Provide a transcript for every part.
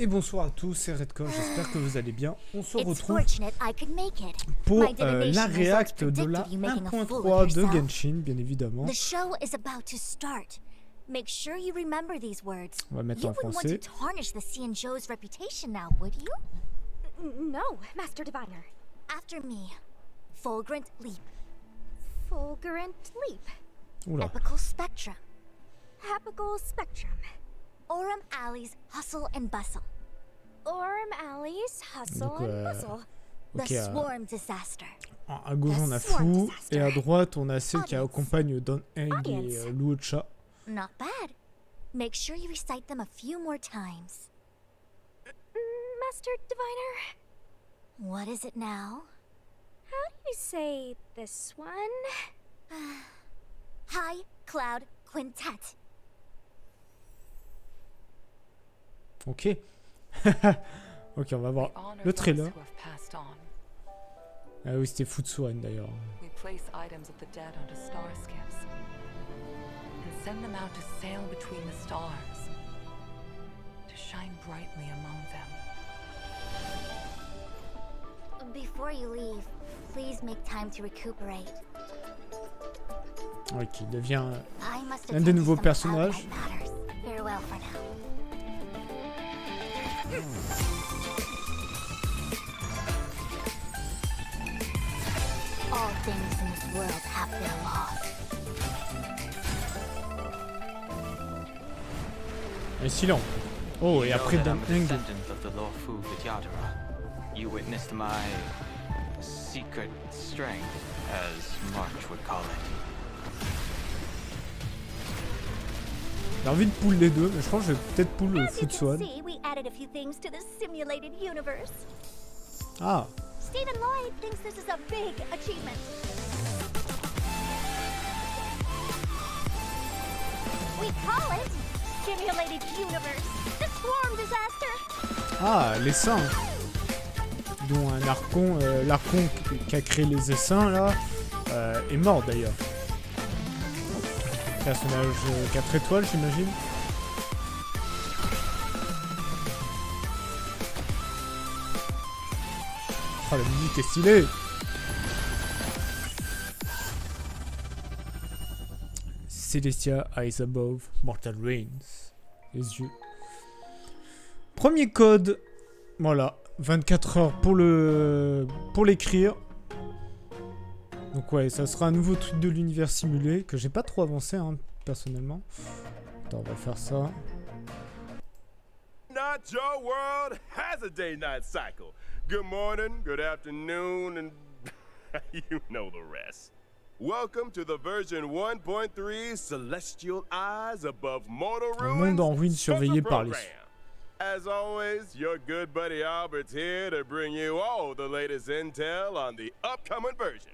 Et bonsoir à tous, c'est Redcore, j'espère que vous allez bien. On se retrouve pour la réact de la 1.3 de Genshin, bien évidemment. On va mettre en français. No, Master Diviner. After me, fulgurant leap. Fulgurant leap. Oula. Epical spectrum. Epical spectrum. Aurum alleys, hustle and bustle. Aurum alleys, hustle Donc, and bustle. ok, The swarm disaster. À gauche on a Fou, et à droite on a celle qui accompagne Dan Heng et Luka. Not bad. Make sure you recite them a few more times. Master Diviner? What is it now? How do you say this one? High Cloud Quintet. Ok. Ok, on va voir le trailer. Ah oui, c'était Fou de Xuan d'ailleurs. We place items of the dead onto star skiffs and send them out to sail between the stars to shine brightly among them. Before you leave, please make time to recuperate. Oui, qui devient un des nouveaux personnages. Farewell for now. All things in this world have their laws. Et silence. Oh, et après Dan Heng. You witnessed my secret strength, as March would call it. J'ai envie de pull les deux, mais je pense que je vais peut-être pull le Fou de Xuan. Ah. Stephen Lloyd thinks this is a big achievement. We call it Simulated Universe. The Swarm Disaster. Ah, les saints. Dont un archon, l'archon qui a créé les essaims là, est mort d'ailleurs. Personnage 4 étoiles, j'imagine. Oh, la musique est stylée. Celestia, Eyes Above, Mortal Reigns. Les yeux. Premier code. Voilà. 24 heures pour l'écrire. Donc ouais, ça sera un nouveau truc de l'univers simulé que j'ai pas trop avancé hein, personnellement. Attends, on va faire ça. Not your world has a day-night cycle. Good morning, good afternoon, and you know the rest. Welcome to the version 1.3 Celestial Eyes Above Mortal Ruins. Un monde en ruine surveillé par les... As always, your good buddy Albert's here to bring you all the latest intel on the upcoming version.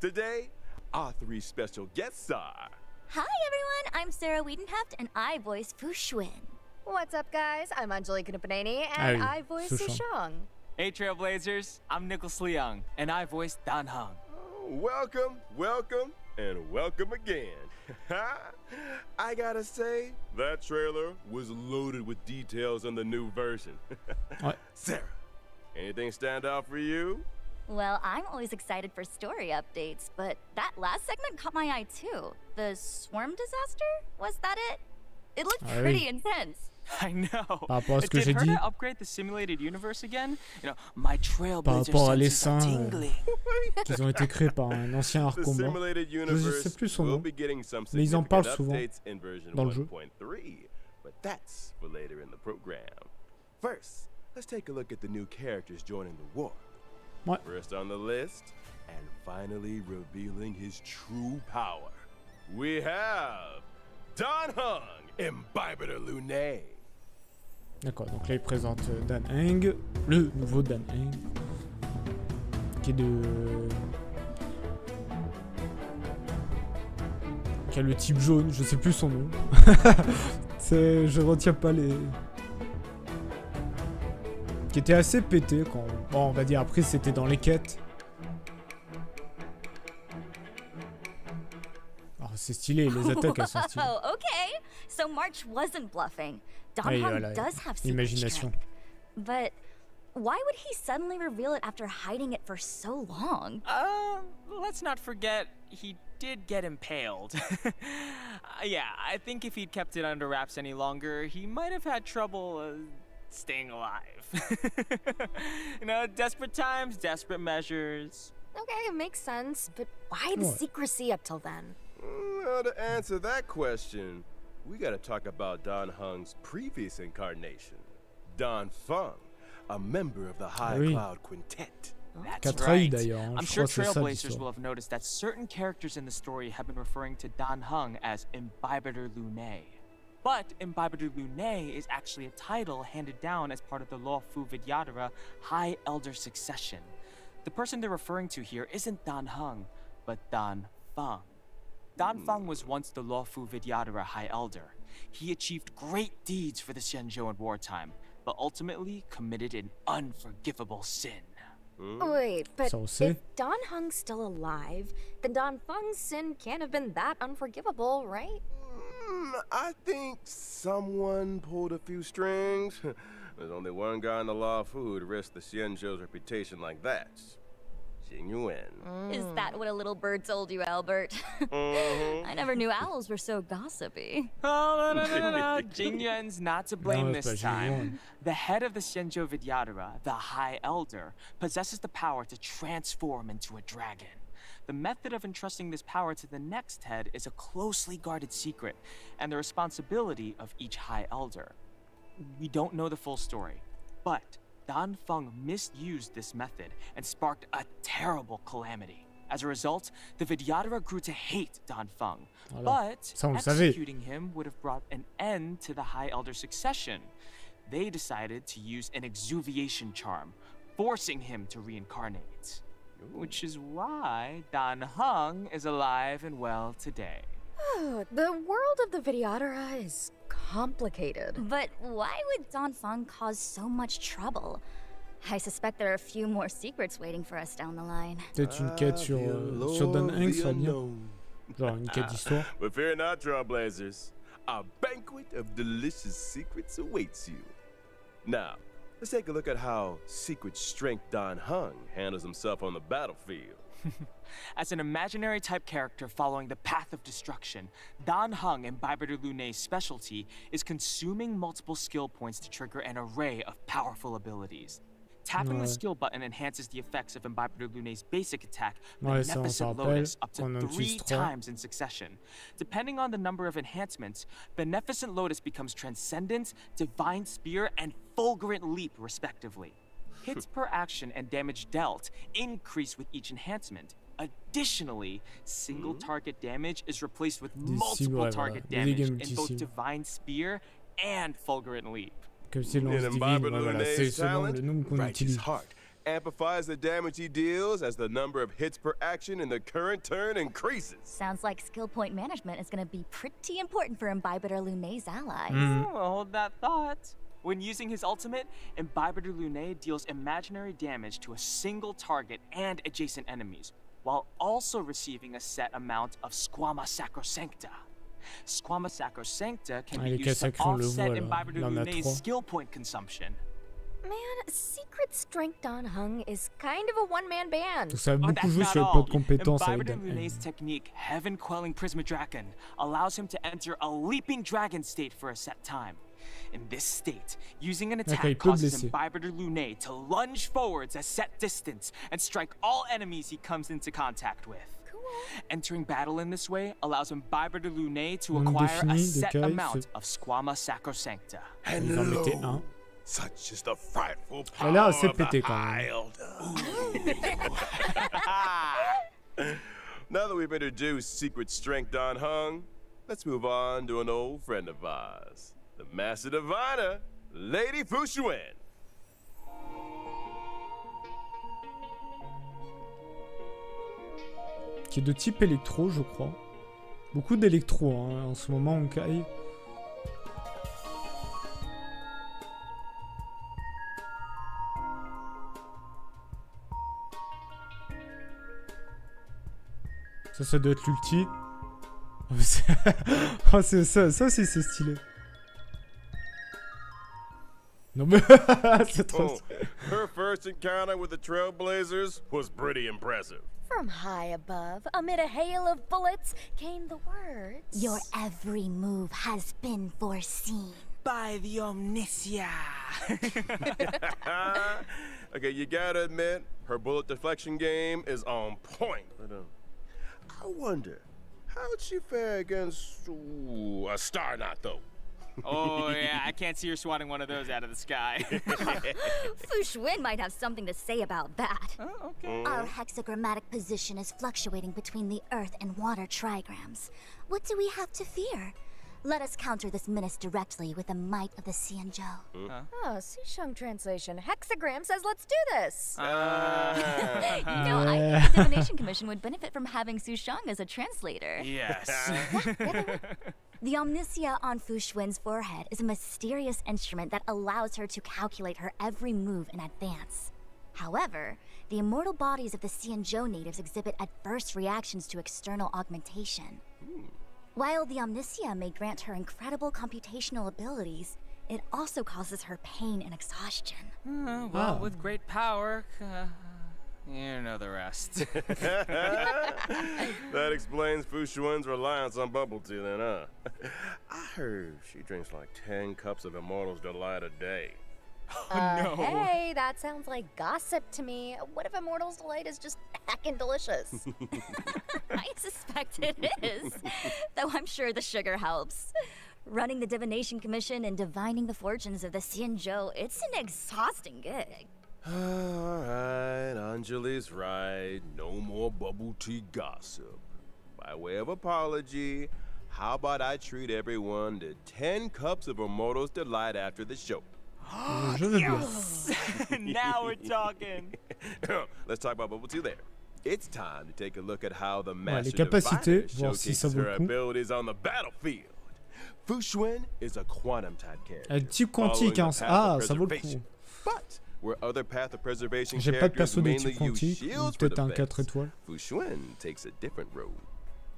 Today, our 3 special guests are... Hi everyone, I'm Sarah Wiedenheft and I voice Fu Xuan. What's up guys, I'm Anjali Kunapaneni and I voice Sushang. Hey Trailblazers, I'm Nicholas Leung and I voice Dan Heng. Welcome, welcome, and welcome again. I gotta say, that trailer was loaded with details on the new version. Sarah, anything stand out for you? Well, I'm always excited for story updates, but that last segment caught my eye too. The swarm disaster? Was that it? It looked pretty intense. I know. Par rapport à ce que j'ai dit. Upgrade the simulated universe again? You know, my par rapport à les seins qui ont été créés par un ancien archon mort. Je ne sais plus son nom, mais ils en parlent souvent dans le jeu. But that's for later in the program. First, let's take a look at the new characters joining the war. Ouais. First on the list, and finally revealing his true power, we have Dan Heng, Imbibitor Lune. D'accord, donc là il présente Dan Heng, le nouveau Dan Heng, qui est qui a le type jaune, je sais plus son nom. Je retiens pas les... Qui était assez pété quand... Bon, on va dire après c'était dans les quêtes. Oh, c'est stylé, les attaques elles sont stylées. Oh, okay. So March wasn't bluffing. Dan Oui, Heng voilà, does have secret imagination. strength. But why would he suddenly reveal it after hiding it for so long? Let's not forget he did get impaled. Yeah, I think if he'd kept it under wraps any longer, he might have had trouble staying alive. You know, desperate times, desperate measures. Okay, it makes sense, but why the secrecy up till then? Well, to answer that question, we gotta talk about Dan Heng's previous incarnation, Dan Feng, a member of the High Cloud Quintet. That's right. I'm sure Trailblazers will have noticed that certain characters in the story have been referring to Dan Heng as Imbibitor Lunae. But Imbibitor Lunae is actually a title handed down as part of the Lawfu Vidyadhara High Elder succession. The person they're referring to here isn't Dan Heng, but Dan Feng. Dan Feng was once the Lawfu Vidyadhara High Elder. He achieved great deeds for the Xianzhou in wartime, but ultimately committed an unforgivable sin. Wait, but if Dan Heng's still alive, then Dan Feng's sin can't have been that unforgivable, right? I think someone pulled a few strings. There's only one guy in the law who would risk the Xianzhou's reputation like that. UNE. Is that what a little bird told you, Albert? I never knew owls were so gossipy. Oh, no. Jing Yuan's not to blame this time. The head of the Xianzhou Vidyadhara, the High Elder, possesses the power to transform into a dragon. The method of entrusting this power to the next head is a closely guarded secret, and the responsibility of each High Elder. We don't know the full story, but Dan Feng misused this method and sparked a terrible calamity. As a result, the Vidyadhara grew to hate Dan Feng, but executing him would have brought an end to the High Elder succession. They decided to use an exuviation charm, forcing him to reincarnate. Which is why Dan Heng is alive and well today. The world of the Vidyadhara is complicated. But why would Dan Feng cause so much trouble? I suspect there are a few more secrets waiting for us down the line. Peut-être une quête sur Dan Heng, ça bien. Genre une quête d'histoire. But fear not, Trailblazers. A banquet of delicious secrets awaits you. Now, let's take a look at how secret strength Dan Heng handles himself on the battlefield. As an imaginary type character following the path of destruction, Dan Heng, Imbibitor Lunae's specialty, is consuming multiple skill points to trigger an array of powerful abilities. Tapping the skill button enhances the effects of Imbibitor Lunae's basic attack, Beneficent Lotus, up to 3 times in succession. Depending on the number of enhancements, Beneficent Lotus becomes Transcendence, Divine Spear, and Fulgurant Leap, respectively. Hits per action and damage dealt increase with each enhancement. Additionally, single target damage is replaced with multiple target damage in both Divine Spear and Fulgurant Leap. Comme c'est lance divine, voilà, c'est selon le nombre qu'on utilise. Amplifies the damage he deals as the number of hits per action in the current turn increases. Sounds like skill point management is going to be pretty important for Imbibitor Lunae's allies. Hold that thought. When using his ultimate, Imbibitor Lunae deals imaginary damage to a single target and adjacent enemies, while also receiving a set amount of Squama Sacrosancta. Squama Sacrosancta can be used to offset Imbibitor Lunae's skill point consumption. Man, Secret Strength Dan Heng is kind of a one-man band. Donc ça va beaucoup jouer sur le plot de compétences avec Dan Lunae's technique, Heaven Quelling Prismadragon, allows him to enter a leaping dragon state for a set time. In this state, using an attack causes Imbibitor Lunae to lunge forwards a set distance and strike all enemies he comes into contact with. Entering battle in this way allows Imbibitor Lunae to acquire a set amount of Squama Sacrosancta. Hello. Such is the frightful power of the High Elder. Now that we've introduced Secret Strength Dan Heng, let's move on to an old friend of ours, the Master Diviner, Lady Xuan. Qui est de type électro, je crois. Beaucoup d'électro hein, en ce moment, Honkai. Ça doit être l'ulti. Oh, c'est ça aussi c'est stylé. Non mais c'est trop. Her first encounter with the Trailblazers was pretty impressive. From high above, amid a hail of bullets, came the words. Your every move has been foreseen. By the omniscia. Okay, you gotta admit, her bullet deflection game is on point. But, I wonder, how'd she fare against a Star Knot, though? Oh, yeah, I can't see her swatting one of those out of the sky. Xuan might have something to say about that. Oh, okay. Our hexagrammatic position is fluctuating between the earth and water trigrams. What do we have to fear? Let us counter this menace directly with the might of the Xianzhou. Oh, Susheng translation. Hexagram says let's do this. I think the Divination Commission would benefit from having Susheng as a translator. Yes. The omniscia on Fu Xuan's forehead is a mysterious instrument that allows her to calculate her every move in advance. However, the immortal bodies of the Xianzhou natives exhibit adverse reactions to external augmentation. While the omniscia may grant her incredible computational abilities, it also causes her pain and exhaustion. Well, with great power, you know the rest. That explains Fu Xuan's reliance on bubble tea then, huh? I heard she drinks like 10 cups of Immortal's Delight a day. No. Hey, that sounds like gossip to me. What if Immortal's Delight is just heckin' delicious? I suspect it is, though I'm sure the sugar helps. Running the Divination Commission and divining the fortunes of the Xianzhou, it's an exhausting gig. Alright, Anjali's right. No more bubble tea gossip. By way of apology, how about I treat everyone to 10 cups of Immortal's Delight after the show? Je veux bien. Now we're talking. Let's talk about bubble tea there. It's time to take a look at how the Ouais, Master les capacités, Diviner voir si ça showcases vaut her le coup. abilities on the battlefield. Fu Xuan is a quantum type character. Type quantique, hein. Ah, ça vaut le coup. But where other path of preservation J'ai pas de characters perso de mainly type use quantique, shields for peut-être un 4 defense, étoiles. Fu Xuan takes a different road.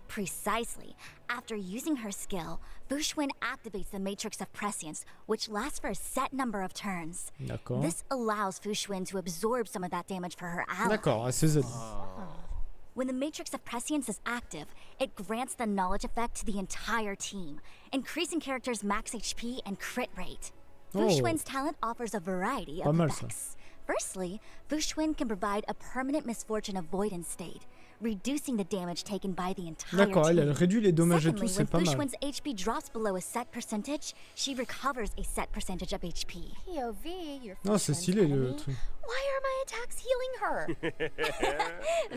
Precisely. After using her skill, Fu Xuan activates the Matrix of Prescience, which lasts for a set number of turns. D'accord. This allows Fu Xuan to absorb some of that damage for her ally. D'accord, c'est Z. When the Matrix of Prescience is active, it grants the knowledge effect to the entire team, increasing characters' max HP and crit rate. Fu Oh. Xuan's talent offers a variety Pas of mal, ça. effects. Firstly, Fu Xuan can provide a permanent misfortune avoidance state, reducing the damage taken by the entire D'accord, team. elle réduit les dommages et Secondly, tout, c'est pas when Fu mal. Xuan's HP drops below a set percentage, she recovers a set percentage of HP. POV, you're Non, c'est stylé le truc. Why are my attacks healing her?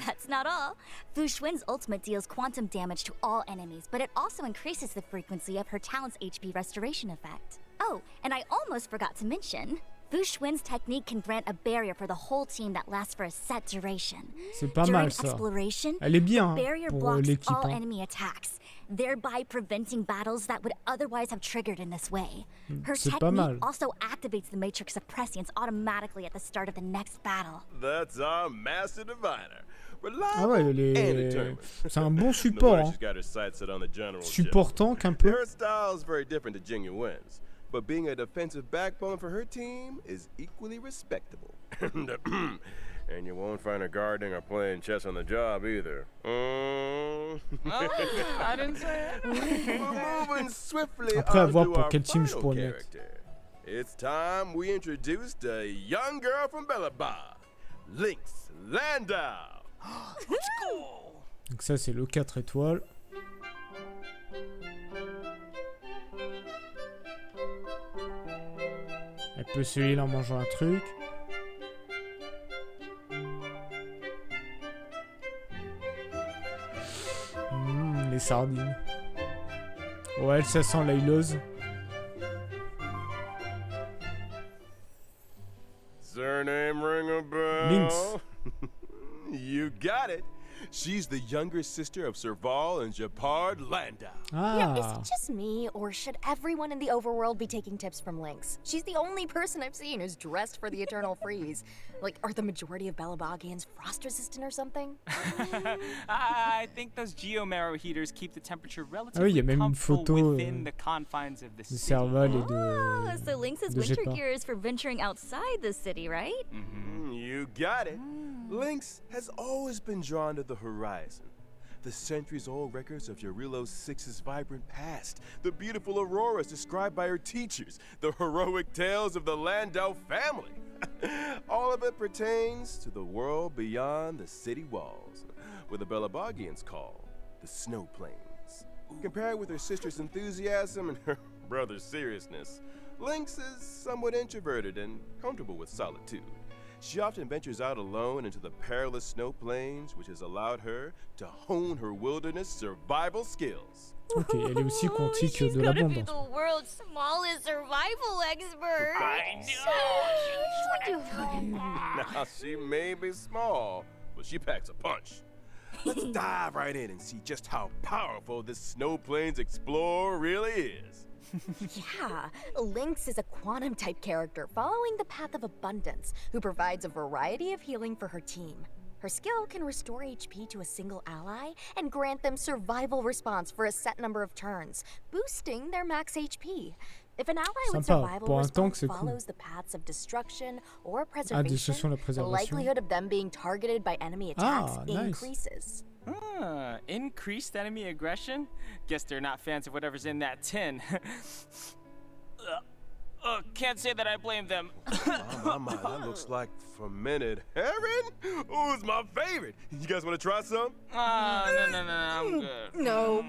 That's not all. Fu Xuan's ultimate deals quantum damage to all enemies, but it also increases the frequency of her talent's HP restoration effect. Oh, and I almost forgot to mention, Fu Xuan's technique can grant a barrier for the whole team that lasts for a set duration. C'est pas During mal ça. exploration, Elle est bien the barrier pour blocks l'équipe. all Hein. enemy attacks, thereby preventing battles that would otherwise have triggered in this way. Her C'est pas mal. technique also activates the Matrix of Prescience automatically at the start of the next battle. That's our Master Diviner. Ah ouais, Reliable elle and est... determined. c'est un bon No support. wonder Hein. she's got her sights set on the general. Support tank un peu. Her style is very different to Jing Yuan's, but being a defensive backbone for her team is equally respectable. And you won't find her guarding or playing chess on the job either. Oh, I didn't say it. We're moving swiftly Après, à on voir to pour our quel team je final pourrais mettre. character. It's time we introduced a young girl from Bellaba, Lynx Landau. Let's go. Donc ça, c'est le 4 étoiles. Elle peut se heal en mangeant un truc. Les sardines. Ouais, ça sent la hileuse. Surname ring a bell? Lynx. You got it. She's the younger sister of Serval and Japard Landau. Yeah, is it just me, or should everyone in the overworld be taking tips from Lynx? She's the only person I've seen who's dressed for the eternal freeze. Like, are the majority of Balabagians frost resistant or something? I think those geomarrow heaters keep the temperature relatively oui, il y a même une comfortable photo within the confines of the city. Serval et Oh, so Lynx's de winter Japard. gear is for venturing outside the city, right? You got it. Lynx has always been drawn to the horizon. The centuries-old records of Yarilo VI's vibrant past, the beautiful auroras described by her teachers, the heroic tales of the Landau family. All of it pertains to the world beyond the city walls, where the Balabagians call the snow plains. Compared with her sister's enthusiasm and her brother's seriousness, Lynx is somewhat introverted and comfortable with solitude. She often ventures out alone into the perilous snow plains, which has allowed her to hone her wilderness survival skills. Ok, elle est aussi quantique de l'abondance. The world's smallest survival expert. Now, she may be small, but she packs a punch. Let's dive right in and see just how powerful this snow plains explorer really is. Yeah, Lynx is a quantum-type character following the path of abundance, who provides a variety of healing for her team. Her skill can restore HP to a single ally and grant them survival response for a set number of turns, boosting their max HP. If an ally with survival response follows the paths of destruction or preservation, the likelihood of them being targeted by enemy attacks increases. Increased enemy aggression? Guess they're not fans of whatever's in that tin. Can't say that I blame them. My, that looks like fermented herring? Ooh, it's my favorite. You guys want to try some? No, I'm good. No.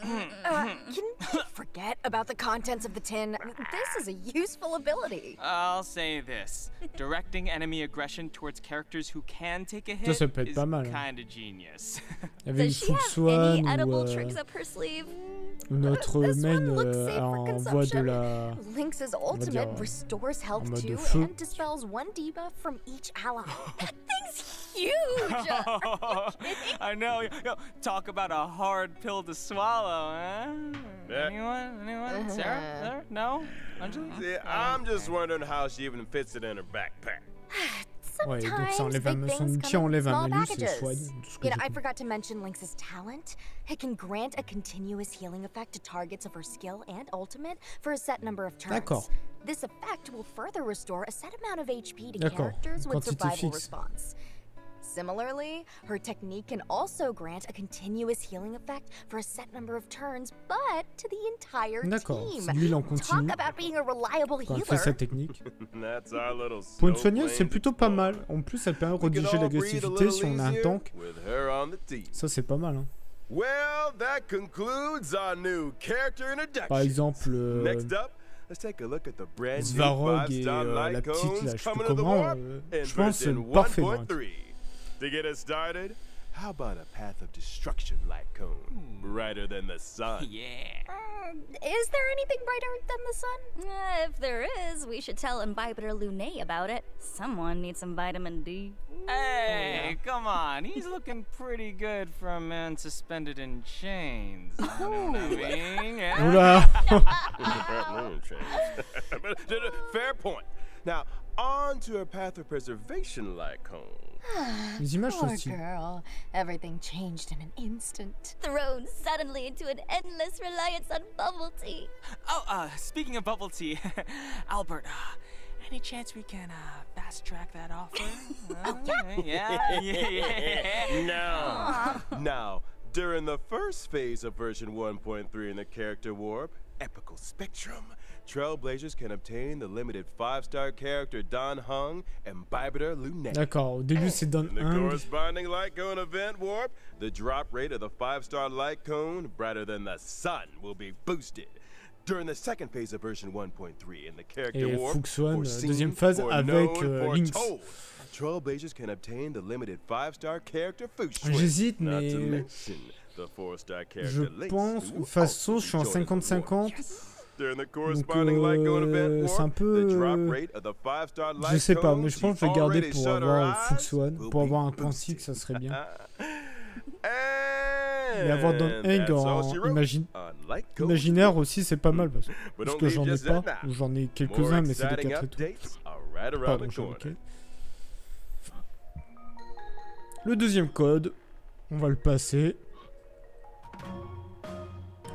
Can you forget about the contents of the tin? I mean, this is a useful ability. I'll say this. Directing enemy aggression towards characters who can take a hit Ça peut être is pas mal. kind of genius. Il y avait Does she have Xuan any edible ou tricks up her sleeve? notre main envoie de la... Lynx's ultimate restores health too and dispels one debuff from each ally. That thing's huge! I know. Yo, talk about a hard pill to swallow, huh? Anyone? Sarah? No? Anjali? See, I'm just wondering how she even fits it in her backpack. Ouais, donc ça enlève son outil enlève un malus et soigne. I forgot to mention Lynx's talent. It can grant a continuous healing effect to targets of her skill and ultimate for a set number of turns. D'accord. This effect will further restore a set amount of HP to characters with survival response. Similarly, her technique can also grant a continuous healing effect for a set number of turns, but to the entire team. Lui, il en continue. Talk about being a reliable Quand elle fait sa healer. technique. That's our little Pour une soigneuse, c'est plutôt pas mal. En plus, elle permet de rediriger l'agressivité si on a un tank. Ça, c'est pas mal. Hein. Well, that concludes our new character introduction. Par exemple, Next up, let's take a look at the brand new Svarog et 5-star la light petite, cones là, je sais coming plus to the comment. warp Je pense que in c'est parfait. 1.3. To get us started, how about a path of destruction light cone, brighter than the sun? Yeah. Is there anything brighter than the sun? If there is, we should tell Imbibitor Luné about it. Someone needs some vitamin D. Hey, come on. He's looking pretty good for a man suspended in chains. You know what I mean? Yeah. Fair point. Now, on to a path of preservation light cone. Les images sont Poor stylées. girl. Everything changed in an instant. Thrown suddenly into an endless reliance on bubble tea. Oh, speaking of bubble tea, Albert, any chance we can fast track that offer? Yeah. No. Now, during the first phase of version 1.3 in the character warp, Epical Spectrum, Trailblazers can obtain the limited 5-star character Dan Heng and Imbibitor Luné. D'accord, au début c'est Dan In the Heng. corresponding light cone event warp, the drop rate of the 5-star light cone, brighter than the sun, will be boosted. During the second phase of version 1.3 in the character Et warp, Xuan, foreseen, deuxième phase avec Lynx. foretold, Trailblazers can obtain the limited 5-star character J'hésite, not to mais mention the 4-star je character Lynx, pense, who de toute façon, also je suis en joined us in the warp. 50-50. During the Donc corresponding light cone event c'est un warp, peu... the drop rate of the 5-star Je light sais pas, mais cones je pense que je vais she garder already pour shut her avoir eyes Xuan, will pour be avoir un boosted. quantique, ça serait bien. Et avoir Dan Heng en imaginaire aussi, c'est pas mal parce que j'en ai pas, ou j'en ai quelques-uns, mais c'est des 4 et tout. Pardon, j'ai bloqué. Le deuxième code, on va le passer.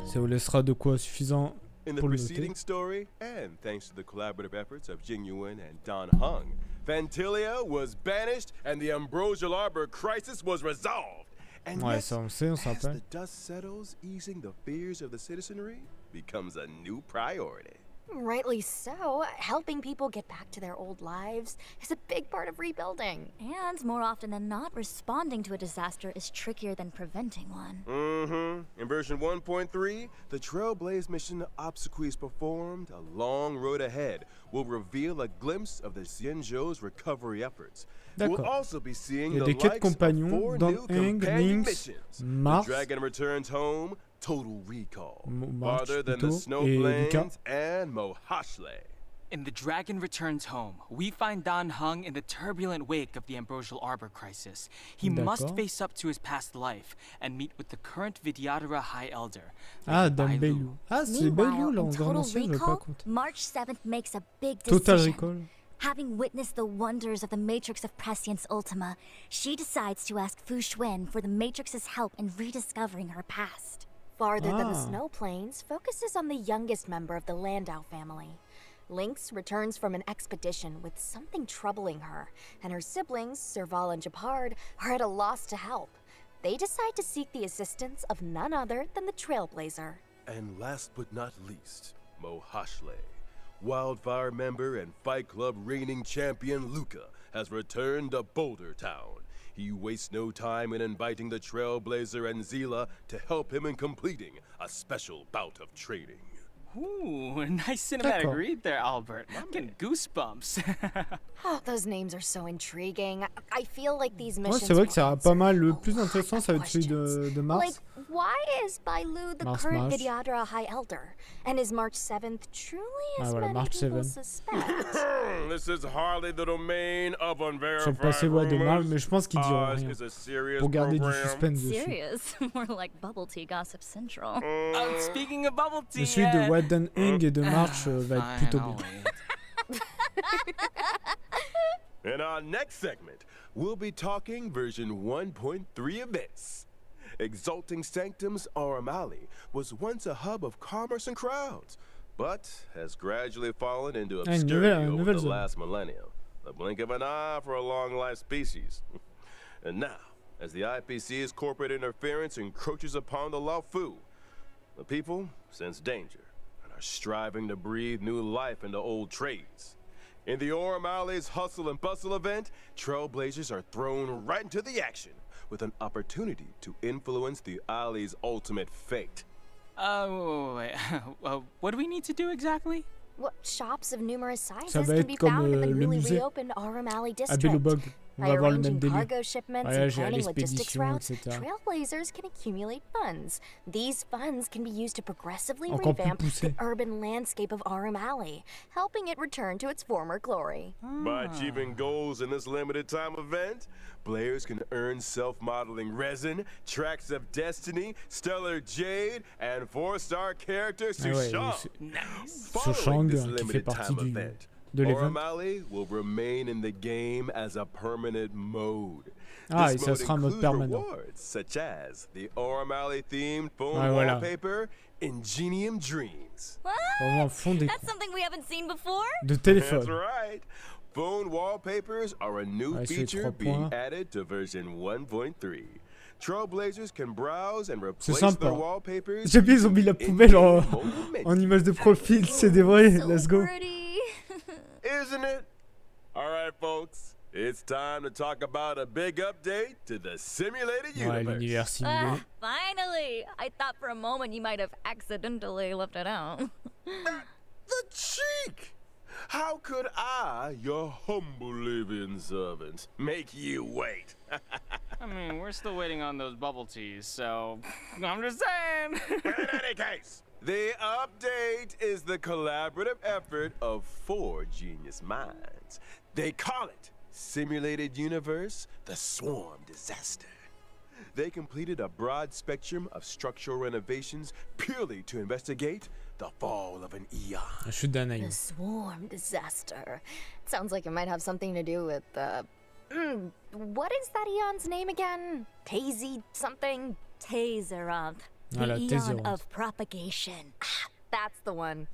Ça vous laissera de quoi suffisant pour le noter. Story, and thanks to the collaborative efforts of UNE and Dan Heng, Vantilia was banished and the Ambrosial Arbor crisis was resolved. And ouais, ça on sait, on s'en as rappelle. the dust settles, easing the fears of the citizenry becomes a new priority. Rightly so. Helping people get back to their old lives is a big part of rebuilding. And more often than not, responding to a disaster is trickier than preventing one. In version 1.3, the Trailblaze mission obsequies performed, a long road ahead will reveal a glimpse of the Xianzhou's recovery efforts. We'll also be seeing the likes of 4 new companion missions. The Dragon Returns Home, Total Recall, farther than the Snowplains, and Mohashle. In The Dragon Returns Home, we find Dan Heng in the turbulent wake of the Ambrosial Arbor crisis. He must face up to his past life and meet with the current Vidyadhara High Elder. Ah, Dan Belu. Ah, c'est Belu là, en grand ancien, je vais pas compter. March 7th makes a big decision. Total Recall. Having witnessed the wonders of the Matrix of Prescience Ultima, she decides to ask Fu Xuan for the Matrix's help in rediscovering her past. Farther than the Snow Plains focuses on the youngest member of the Landau family. Lynx returns from an expedition with something troubling her, and her siblings, Serval and Japard, are at a loss to help. They decide to seek the assistance of none other than the Trailblazer. And last but not least, Mohashle. Wildfire member and Fight Club reigning champion Luka has returned to Boulder Town. He wastes no time in inviting the Trailblazer and Zila to help him in completing a special bout of training. Ooh, nice cinematic read there, Albert. I'm getting goosebumps. Oh, those names are so intriguing. I feel like these missions. Ouais, c'est vrai que ça a pas mal. Le plus intéressant, ça va être celui de Mars. Like, why is Bailu the current Vidyadhara High Elder? And is March 7th truly as many people suspect? This is hardly the domain of unverified passer de mal, mais je pense qu'ils diront rien. Pour garder du suspense dessus. Serious? More like bubble tea gossip central. Speaking of bubble tea, celui de Dan Heng et de March va être plutôt bien. In our next segment, we'll be talking version 1.3 events. Exalting Sanctum's Aurum was once a hub of commerce and crowds, but has gradually fallen into obscurity over the last millennium. The blink of an eye for a long-life species. And now, as the IPC's corporate interference encroaches upon the Laofu, the people sense danger and are striving to breathe new life into old trades. In the Aurum Alley's Hustle and Bustle event, Trailblazers are thrown right into the action with an opportunity to influence the alley's ultimate fate. Wait. What do we need to do exactly? What shops of numerous sizes can be found in the newly reopened Aurum Alley district? By arranging cargo shipments and planning logistics routes, Trailblazers can accumulate funds. These funds can be used to progressively revamp the urban landscape of Aurum Alley, helping it return to its former glory. By achieving goals in this limited time event, players can earn self-modeling resin, tracks of destiny, stellar jade, and 4-star character Xuan. Following this limited time event, Aurum Alley will remain in the game as a permanent mode. This mode includes rewards such as the Aurum Alley themed phone wallpaper, Ingenium Dreams. What? That's something we haven't seen before? De téléphone. That's right. Phone wallpapers are a new feature being added to version 1.3. Trailblazers can browse and replace their wallpapers. J'aime bien, ils ont mis la poubelle en image de profil, c'est des vrais. Let's go. Isn't it? All right, folks. It's time to talk about a big update to the simulated universe. Finally! I thought for a moment you might have accidentally left it out. The cheek! How could I, your humble living servant, make you wait? I mean, we're still waiting on those bubble teas, so I'm just saying. In any case, the update is the collaborative effort of 4 genius minds. They call it Simulated Universe, the Swarm Disaster. they completed a broad spectrum of structural renovations purely to investigate the fall of an eon. La chute d'un The aïe. swarm disaster. Sounds like it might have something to do with what is that eon's name again? Tazy something? Taseronth, the Voilà, eon Taseronth. of propagation. That's the one.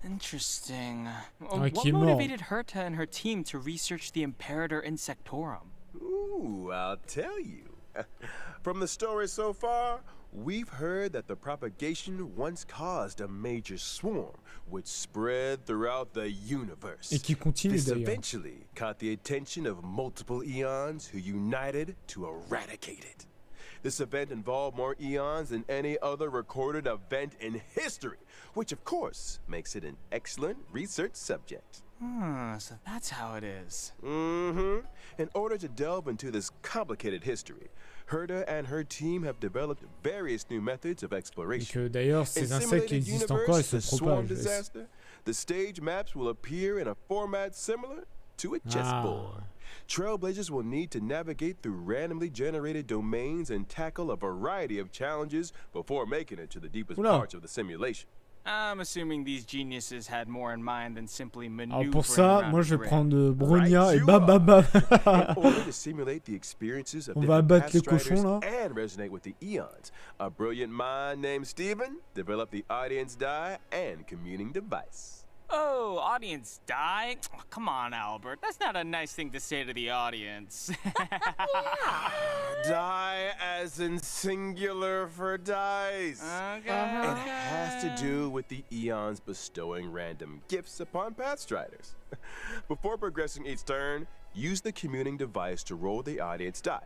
Interesting. qui What est mort. motivated Herta and her team to research the Imperator Insectorum? Ooh, I'll tell you. From the story so far, we've heard that the propagation once caused a major swarm, which spread throughout the universe. Et qui continue This d'ailleurs. eventually caught the attention of multiple eons who united to eradicate it. This event involved more eons than any other recorded event in history, which of course makes it an excellent research subject. So that's how it is. Mm-hmm. In order to delve into this complicated history, Herta and her team have developed various new methods of Et exploration. que d'ailleurs, ces In insectes qui simulated existent encore, ils universe, se the swarm propagent. disaster, the stage maps will appear in a format similar to a chessboard. Trailblazers will need to navigate through randomly generated domains and tackle a variety of challenges before making it to the deepest Oula. parts of the simulation. I'm assuming these geniuses had more in mind than simply Alors maneuvering pour ça, around moi a je vais grid. prendre Bronia Right, et you bam bam bam. In order to simulate the experiences of On va different abattre les path striders cochons, là. and resonate with the eons, a brilliant mind named Steven developed the audience die and communing device. Oh, audience die? Oh, come on, Albert. That's not a nice thing to say to the audience. Die as in singular for dice. Okay. It has to do with the eons bestowing random gifts upon path striders. Before progressing each turn, use the communing device to roll the audience die.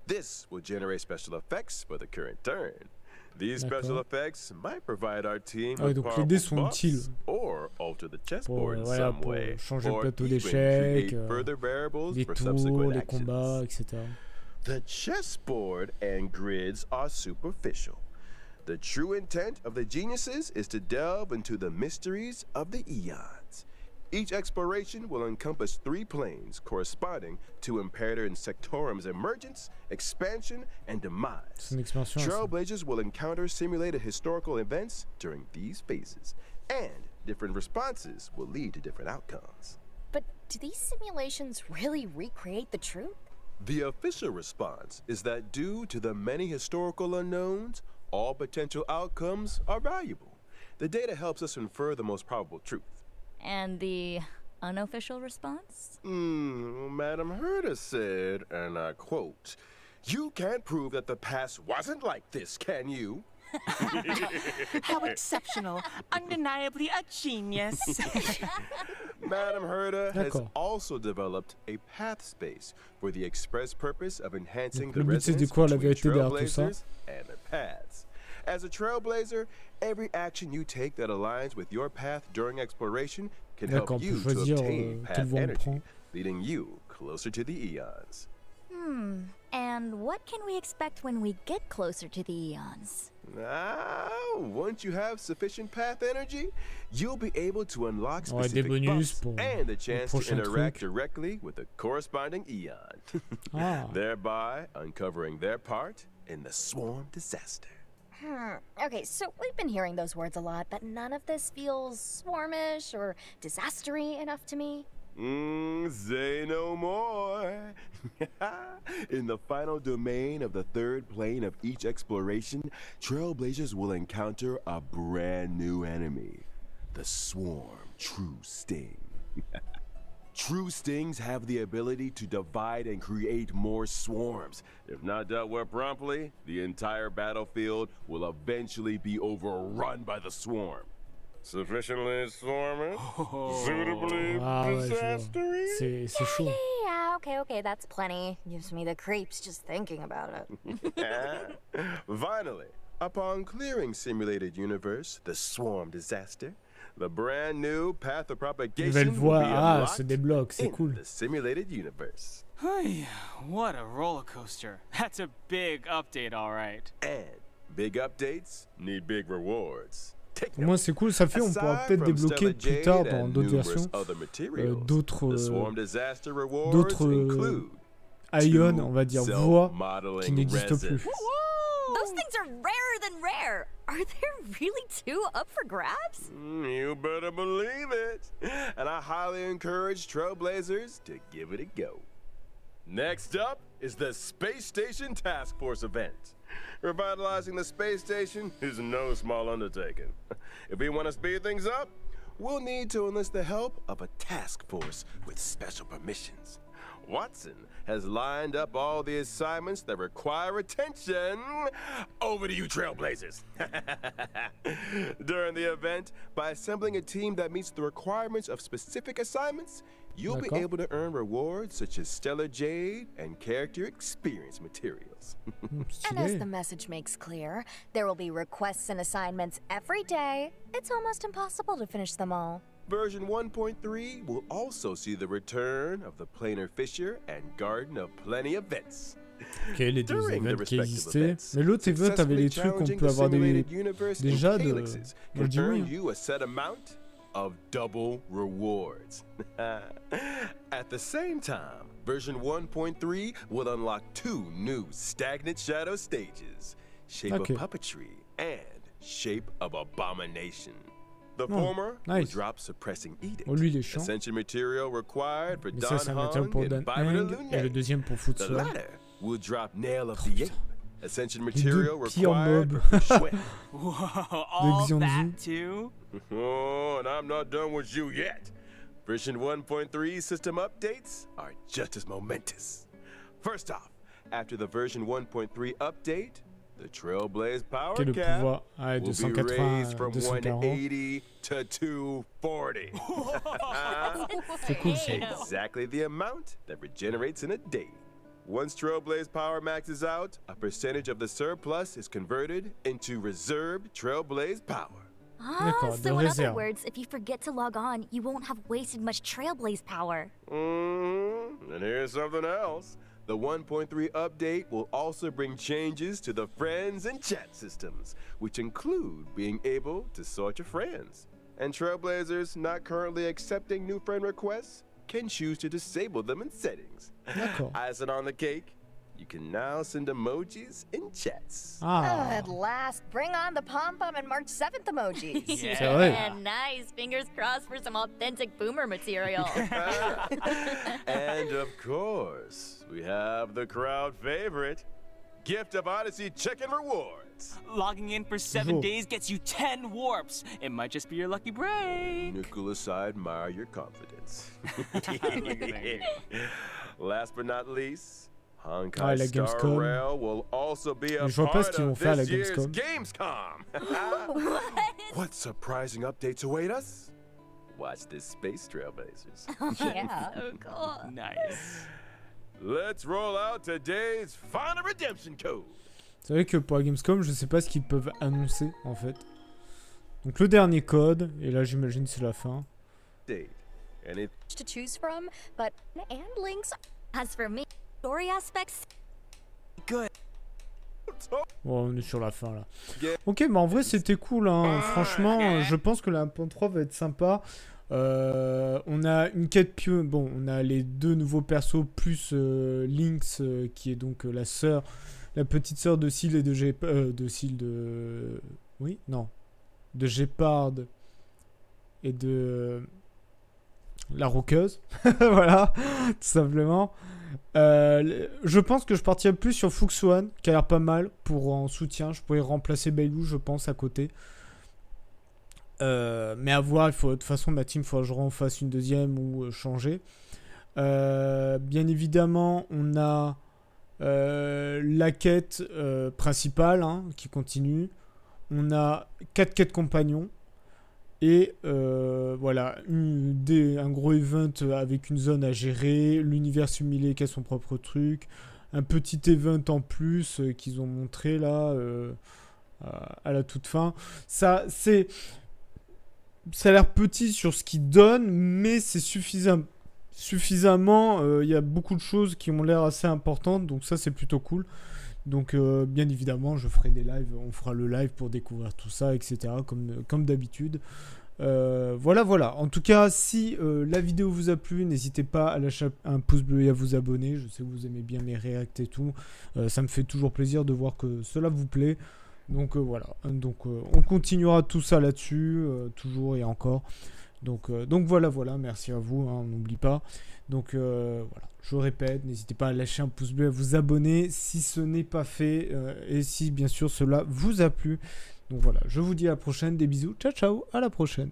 This will generate special effects for the current turn. These special effects might provide our team Ah oui, with donc les powerful dés sont buffs, utiles. or alter the Pour, chessboard in voilà, some pour way, changer le or plateau even d'échecs, create further variables les for tours, subsequent les actions. combats, etc. The chessboard and grids are superficial. The true intent of the geniuses is to delve into the mysteries of the eons. Each exploration will encompass 3 planes corresponding to Imperator Insectorum's emergence, expansion, and demise. C'est une expansion. ça. Trailblazers will encounter simulated historical events during these phases, and different responses will lead to different outcomes. But do these simulations really recreate the truth? The official response is that due to the many historical unknowns, all potential outcomes are valuable. The data helps us infer the most probable truth. And the unofficial response? Madam Herta said, and I quote, "You can't prove that the past wasn't like this, can you?" How exceptional. Undeniably a genius. Madam Herta has D'accord. also developed a path space for the express purpose of enhancing Donc, the le but, c'est de resonance découvrir la between vérité derrière tout ça. trailblazers and the paths. As a trailblazer, every action you take that aligns with your path during exploration can help D'accord, on you peut to choisir obtain quelle path voie on energy, prend. leading you closer to the eons. And what can we expect when we get closer to the eons? Once you have sufficient path energy, you'll be able to unlock Ouais, des specific bonus buffs pour and the les chance to prochains interact trucs. directly with the corresponding eon, Ah. thereby uncovering their part in the swarm disaster. Okay, so we've been hearing those words a lot, but none of this feels swarmish or disastery enough to me. Say no more. In the final domain of the third plane of each exploration, trailblazers will encounter a brand new enemy, the swarm true sting. True stings have the ability to divide and create more swarms. If not dealt with promptly, the entire battlefield will eventually be overrun by the swarm. Sufficiently swarming? Suitably Ah ouais, je vois. disastrous? C'est chaud. Yeah, okay, that's plenty. Gives me the creeps just thinking about it. Finally, upon clearing simulated universe, the swarm disaster, the brand new path of propagation Nouvelle will voie. be Ah, unlocked se débloque, c'est in cool. the simulated universe. Hey, what a roller coaster. That's a big update, all right. And big updates need big rewards. Take Pour moi, c'est cool. Ça fait, on pourra Aside peut-être from débloquer Stella plus Jade tard dans and d'autres numerous versions other materials, d'autres the swarm disaster rewards d'autres include Ion, on va dire voix, qui n'existe plus. Those things are rarer than rare. Are there really 2 up for grabs? You better believe it. And I highly encourage Trailblazers to give it a go. Next up is the Space Station Task Force event. Revitalizing the space station is no small undertaking. If we want to speed things up, we'll need to enlist the help of a task force with special permissions. Watson has lined up all the assignments that require attention. Over to you, Trailblazers. During the event, by assembling a team that meets the requirements of specific assignments, you'll be able to earn rewards such as Stellar Jade and character experience materials. And as the message makes clear, there will be requests and assignments every day. It's almost impossible to finish them all. Version 1.3 will also see the return of the Planar Fisher and Garden of Plenty events. Ok, les deux events qui existaient. Mais l'autre event avait les trucs qu'on peut avoir déjà de... Moi, je dis oui. You a set amount of double rewards. At the same time, version 1.3 will unlock 2 new Stagnant Shadow stages, Shape of Puppetry and Shape of Abomination. The former will drop Suppressing Edict, lui, il est chiant. Ascension material required for Mais Dan ça, c'est un matériel pour Dan Heng, et le deuxième pour The Xuan. latter will drop Nail of the Ape, Ascension material required mobs. for Xuan. All that too? Oh, and I'm not done with you yet. Version 1.3 system updates are just as momentous. First off, after the version 1.3 update, the Trailblaze power le cap pouvoir will be raised from 180 to 240. C'est cool, ça. Exactly the amount that regenerates in a day. Once Trailblaze power maxes out, a percentage of the surplus is converted into reserved Trailblaze power. So in other words, if you forget to log on, you won't have wasted much Trailblaze power. And here's something else. The 1.3 update will also bring changes to the friends and chat systems, which include being able to sort your friends. And Trailblazers not currently accepting new friend requests can choose to disable them in settings. Icing on the cake, you can now send emojis in chats. At last, bring on the pom-pom and March 7th emojis. Yeah, nice. Fingers crossed for some authentic boomer material. And of course, we have the crowd favorite, Gift of Odyssey Chicken Rewards. Logging in for 7 days gets you 10 warps. It might just be your lucky break. Nicholas, I admire your confidence. Last but not least, Honkai Star Rail will also be a part of this year's Gamescom. What surprising updates await us? Watch this space, Trailblazers. Yeah. Cool. Nice. Let's roll out today's final redemption code. C'est vrai que pour la Gamescom, je sais pas ce qu'ils peuvent annoncer en fait. Donc le dernier code, et là j'imagine c'est la fin. To choose from, but and Lynx. As for me, story aspects. Good. Bon, on est sur la fin là. Ok, mais en vrai c'était cool, hein. Franchement, je pense que la 1.3 va être sympa. On a une quête pieux. Bon, on a les 2 nouveaux persos plus Lynx, qui est donc la sœur, la petite sœur de Seal et de oui, non, de Gépard et de la roqueuse. Voilà, tout simplement. Je pense que je partirais plus sur Xuan, qui a l'air pas mal pour en soutien. Je pourrais remplacer Bailou, je pense, à côté. Mais à voir, il faut, de toute façon, ma team, il faut que je refasse une deuxième ou changer. Bien évidemment, on a la quête principale, hein, qui continue. On a 4 quêtes compagnons. Et voilà, un gros event avec une zone à gérer, l'univers simulé qui a son propre truc, un petit event en plus qu'ils ont montré là à la toute fin. Ça a l'air petit sur ce qu'il donne, mais c'est suffisamment. Il y a beaucoup de choses qui ont l'air assez importantes, donc ça c'est plutôt cool. Donc bien évidemment je ferai des lives, on fera le live pour découvrir tout ça, etc. comme d'habitude. Voilà. En tout cas, si la vidéo vous a plu, n'hésitez pas à lâcher un pouce bleu et à vous abonner. Je sais que vous aimez bien mes réacts et tout. Ça me fait toujours plaisir de voir que cela vous plaît. Donc voilà. Donc on continuera tout ça là-dessus, toujours et encore. Donc voilà. Merci à vous, hein, on n'oublie pas. Donc voilà. Je répète, n'hésitez pas à lâcher un pouce bleu, à vous abonner si ce n'est pas fait. Et si bien sûr cela vous a plu. Donc voilà, je vous dis à la prochaine, des bisous, ciao, à la prochaine.